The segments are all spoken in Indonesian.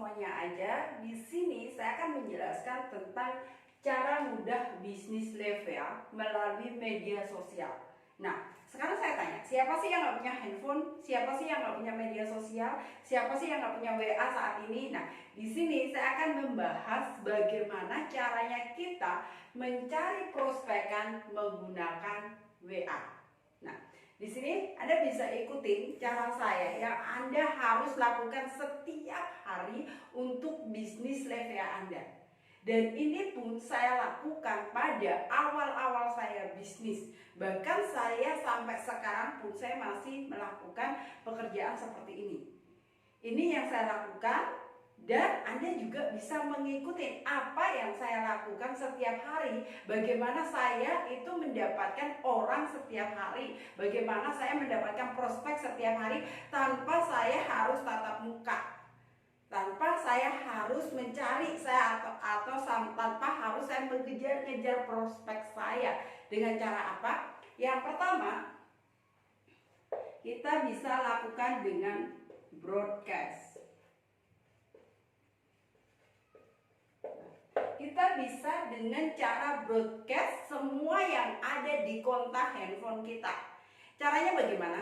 semuanya aja. Di sini saya akan menjelaskan tentang cara mudah bisnis Levea melalui media sosial. Nah, sekarang saya tanya, siapa sih yang nggak punya handphone? Siapa sih yang nggak punya media sosial? Siapa sih yang nggak punya WA saat ini? Nah, di sini saya akan membahas bagaimana caranya kita mencari prospekan menggunakan WA. Nah, di sini Anda bisa ikutin cara saya yang Anda harus lakukan setiap hari untuk bisnis Levea Anda. Dan ini pun saya lakukan pada awal-awal saya bisnis. Bahkan saya sampai sekarang pun saya masih melakukan pekerjaan seperti ini. Ini yang saya lakukan. Dan Anda juga bisa mengikuti apa yang saya lakukan setiap hari. Bagaimana saya itu mendapatkan orang setiap hari. Bagaimana saya mendapatkan prospek setiap hari tanpa saya harus tatap muka. Tanpa saya harus mencari atau tanpa harus saya mengejar-ngejar prospek saya. Dengan cara apa? Yang pertama, kita bisa lakukan dengan broadcast. Kita bisa dengan cara broadcast semua yang ada di kontak handphone kita. Caranya bagaimana?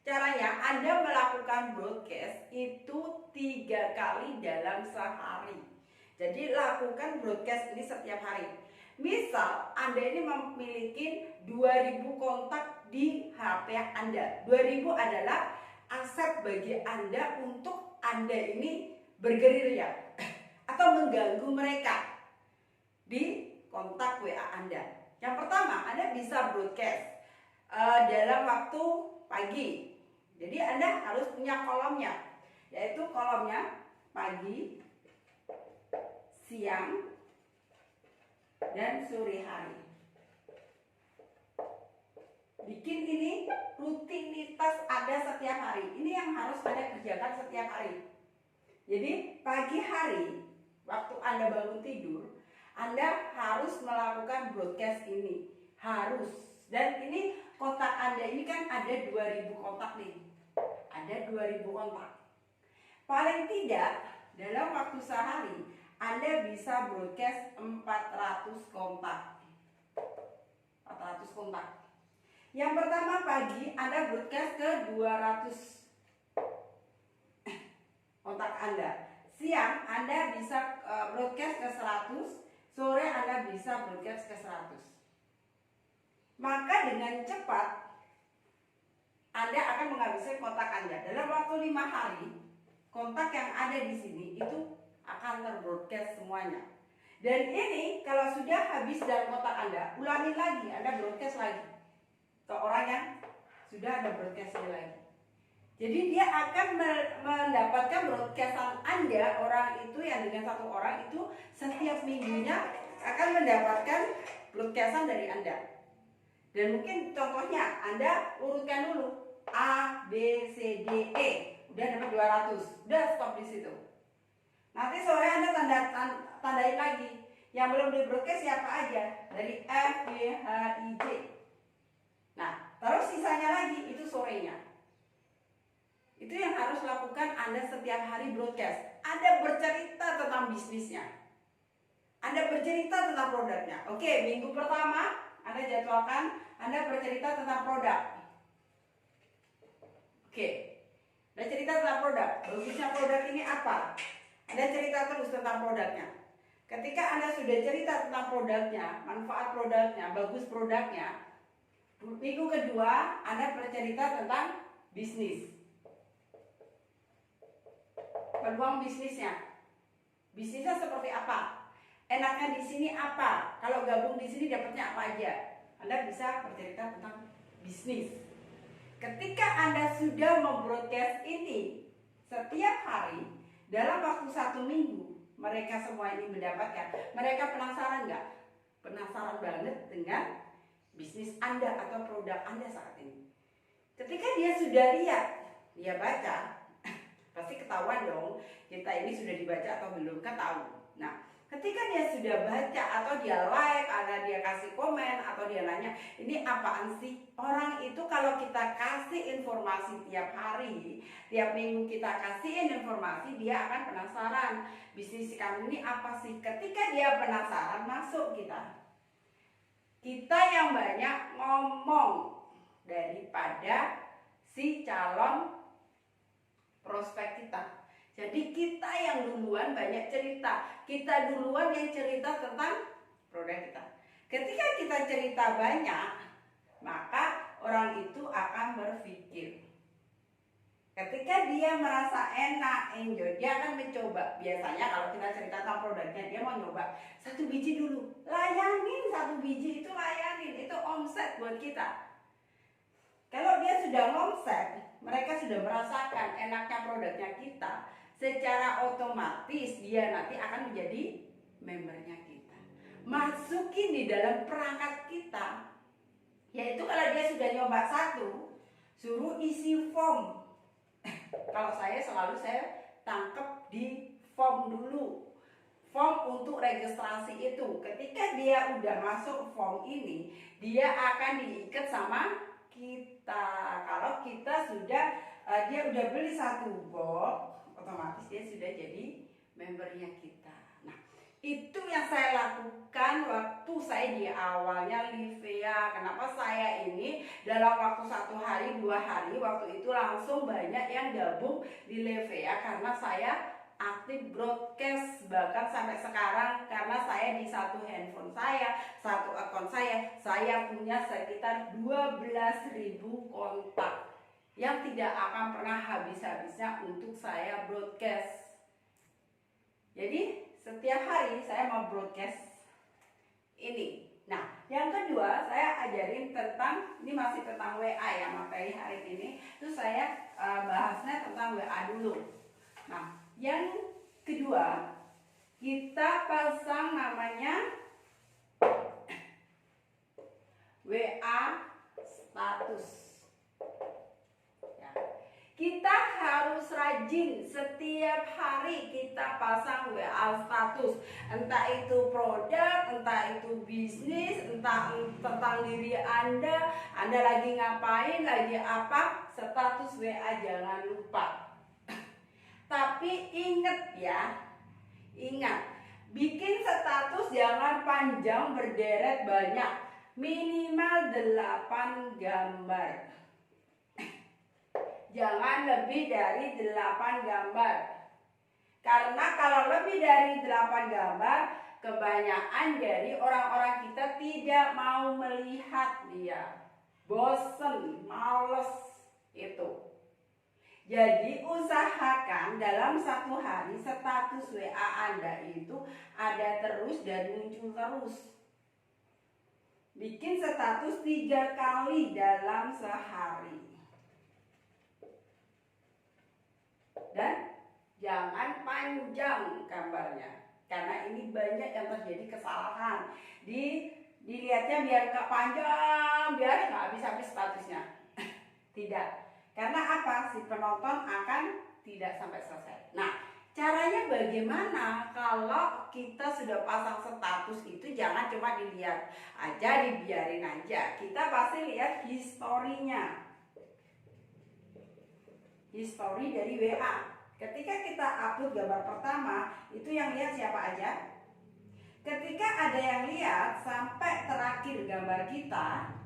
Caranya Anda melakukan broadcast itu 3 kali dalam sehari. Jadi lakukan broadcast ini setiap hari. Misal Anda ini memiliki 2000 kontak di HP Anda. 2000 adalah aset bagi Anda untuk Anda ini bergerilya atau mengganggu mereka di kontak WA Anda. Yang pertama, Anda bisa broadcast dalam waktu pagi. Jadi Anda harus punya kolomnya, yaitu kolomnya pagi, siang, dan sore hari. Bikin ini rutinitas Anda setiap hari. Ini yang harus Anda kerjakan setiap hari. Jadi pagi hari, waktu Anda bangun tidur, Anda harus melakukan broadcast ini. Harus. Dan ini kontak Anda ini kan ada 2000 kontak nih. Ada 2000 kontak. Paling tidak dalam waktu sehari Anda bisa broadcast 400 kontak. 400 kontak. Yang pertama pagi Anda broadcast ke 200 kontak Anda. Siang Anda bisa broadcast ke 100, sore Anda bisa broadcast ke 100. Maka dengan cepat Anda akan menghabiskan kontak Anda. Dalam waktu 5 hari, kontak yang ada di sini itu akan terbroadcast semuanya. Dan ini kalau sudah habis dalam kontak Anda, ulangi lagi, Anda broadcast lagi ke orang yang sudah ada broadcastnya lagi. Jadi dia akan mendapatkan broadcastan Anda, orang itu yang dengan satu orang itu setiap minggunya akan mendapatkan broadcastan dari Anda. Dan mungkin contohnya Anda urutkan dulu A, B, C, D, E, udah dapat 200, udah stop di situ. Nanti sore Anda tandain lagi yang belum di broadcast siapa aja dari F, G, H, I, J. Nah, terus sisanya lagi itu sorenya. Itu yang harus lakukan Anda setiap hari broadcast. Anda bercerita tentang bisnisnya. Anda bercerita tentang produknya. Oke, minggu pertama Anda jadwalkan Anda bercerita tentang produk. Oke, Anda cerita tentang produk. Bagusnya produk ini apa? Anda cerita terus tentang produknya. Ketika Anda sudah cerita tentang produknya, manfaat produknya, bagus produknya, minggu kedua Anda bercerita tentang bisnis. Peluang bisnisnya. Bisnisnya seperti apa? Enaknya di sini apa? Kalau gabung di sini dapatnya apa aja? Anda bisa bercerita tentang bisnis. Ketika Anda sudah membroadcast ini setiap hari dalam waktu 1 minggu, mereka semua ini mendapatkan. Mereka penasaran nggak? Penasaran banget dengan bisnis Anda atau produk Anda saat ini. Ketika dia sudah lihat, dia baca, pasti ketahuan dong kita ini sudah dibaca atau belum, kan tahu. Nah, Ketika dia sudah baca atau dia like, atau dia kasih komen, atau dia nanya, ini apaan sih? Orang itu kalau kita kasih informasi tiap hari, tiap minggu kita kasihin informasi, dia akan penasaran. Bisnis kamu ini apa sih? Ketika dia penasaran, masuk kita. Kita yang banyak ngomong daripada si calon prospek kita. Jadi kita yang duluan banyak cerita. Kita duluan yang cerita tentang produk kita. Ketika kita cerita banyak, maka orang itu akan berpikir. Ketika dia merasa enak, enjoy, dia akan mencoba. Biasanya kalau kita cerita tentang produknya, dia mau nyoba 1 biji dulu. Layanin 1 biji itu, layanin. Itu omset buat kita. Kalau dia sudah omset, mereka sudah merasakan enaknya produknya kita. Secara otomatis dia nanti akan menjadi membernya kita. Masukin di dalam perangkat kita. Yaitu kalau dia sudah nyoba 1, suruh isi form. Kalau saya selalu tangkap di form dulu. Form untuk registrasi itu. Ketika dia udah masuk form ini, dia akan diikat sama kita. Kalau kita sudah dia udah beli 1 box, otomatis dia sudah jadi membernya kita. Nah, itu yang saya lakukan waktu saya di awalnya Livea. Kenapa saya ini dalam waktu 1 hari 2 hari waktu itu langsung banyak yang gabung di Livea, karena saya aktif broadcast bahkan sampai sekarang, karena saya di 1 handphone saya, 1 akun saya punya sekitar 12.000 kontak yang tidak akan pernah habis-habisnya untuk saya broadcast. Jadi setiap hari saya mau broadcast ini. Nah, yang kedua saya ajarin tentang, ini masih tentang WA ya materi hari ini. Terus saya bahasnya tentang WA dulu. Nah, yang kedua kita pasang namanya WA status. Kita harus rajin, setiap hari kita pasang WA status. Entah itu produk, entah itu bisnis, entah tentang diri Anda lagi ngapain, lagi apa, status WA jangan lupa. Tapi ingat ya, bikin status jangan panjang berderet banyak, minimal 8 gambar. Jangan lebih dari 8 gambar. Karena kalau lebih dari 8 gambar, kebanyakan jadi orang-orang kita tidak mau melihat dia. Bosen, males itu. Jadi usahakan dalam 1 hari status WA Anda itu ada terus dan muncul terus. Bikin status 3 kali dalam sehari. Dan jangan panjang gambarnya, karena ini banyak yang terjadi kesalahan. Dilihatnya biar gak panjang, biar gak habis-habis statusnya. Tidak, karena apa? Si penonton akan tidak sampai selesai. Nah, caranya bagaimana? Kalau kita sudah pasang status itu jangan cuma dilihat aja, dibiarin aja. Kita pasti lihat historinya. History dari WA. Ketika kita upload gambar pertama, itu yang lihat siapa aja. Ketika ada yang lihat sampai terakhir gambar kita,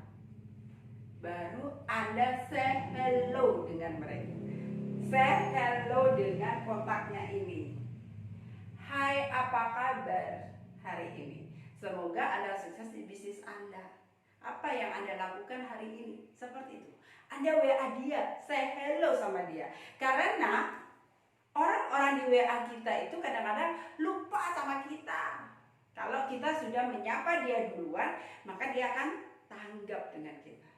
baru Anda say hello dengan mereka. Say hello dengan kontaknya ini. Hai, apa kabar hari ini? Semoga Anda sukses di bisnis Anda. Apa yang Anda lakukan hari ini? Seperti itu. Anda WA dia, say hello sama dia. Karena orang-orang di WA kita itu kadang-kadang lupa sama kita. Kalau kita sudah menyapa dia duluan, maka dia akan tanggap dengan kita.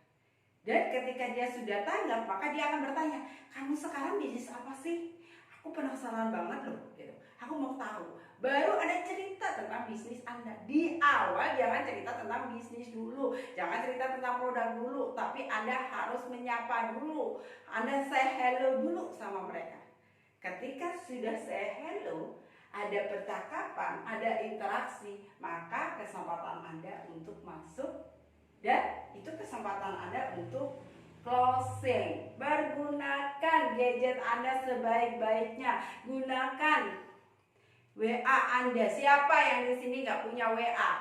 Dan ketika dia sudah tanggap, maka dia akan bertanya, kamu sekarang bisnis apa sih? Aku penasaran banget loh. Gitu. Aku mau tahu. Baru ada cerita tentang bisnis Anda. Di awal jangan cerita tentang bisnis dulu, jangan cerita tentang produk dulu, tapi Anda harus menyapa dulu. Anda say hello dulu sama mereka. Ketika sudah say hello, ada percakapan, ada interaksi, maka kesempatan Anda untuk masuk dan itu kesempatan Anda untuk closing. Pergunakan gadget Anda sebaik-baiknya. Gunakan WA Anda. Siapa yang di sini nggak punya WA?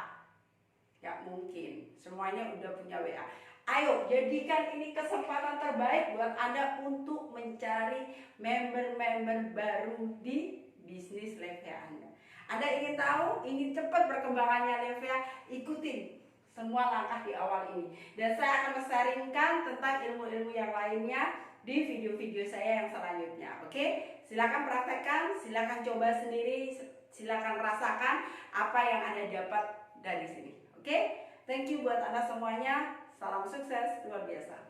Nggak mungkin. Semuanya udah punya WA. Ayo, jadikan ini kesempatan terbaik buat Anda untuk mencari member-member baru di bisnis Levia Anda. Anda ingin tahu, ingin cepat perkembangannya Levia, ikutin semua langkah di awal ini. Dan saya akan men-sharingkan tentang ilmu-ilmu yang lainnya di video-video saya yang selanjutnya. Oke, silakan praktekkan, silakan coba sendiri, silakan rasakan apa yang Anda dapat dari sini. Oke, thank you buat Anda semuanya. Salam sukses luar biasa.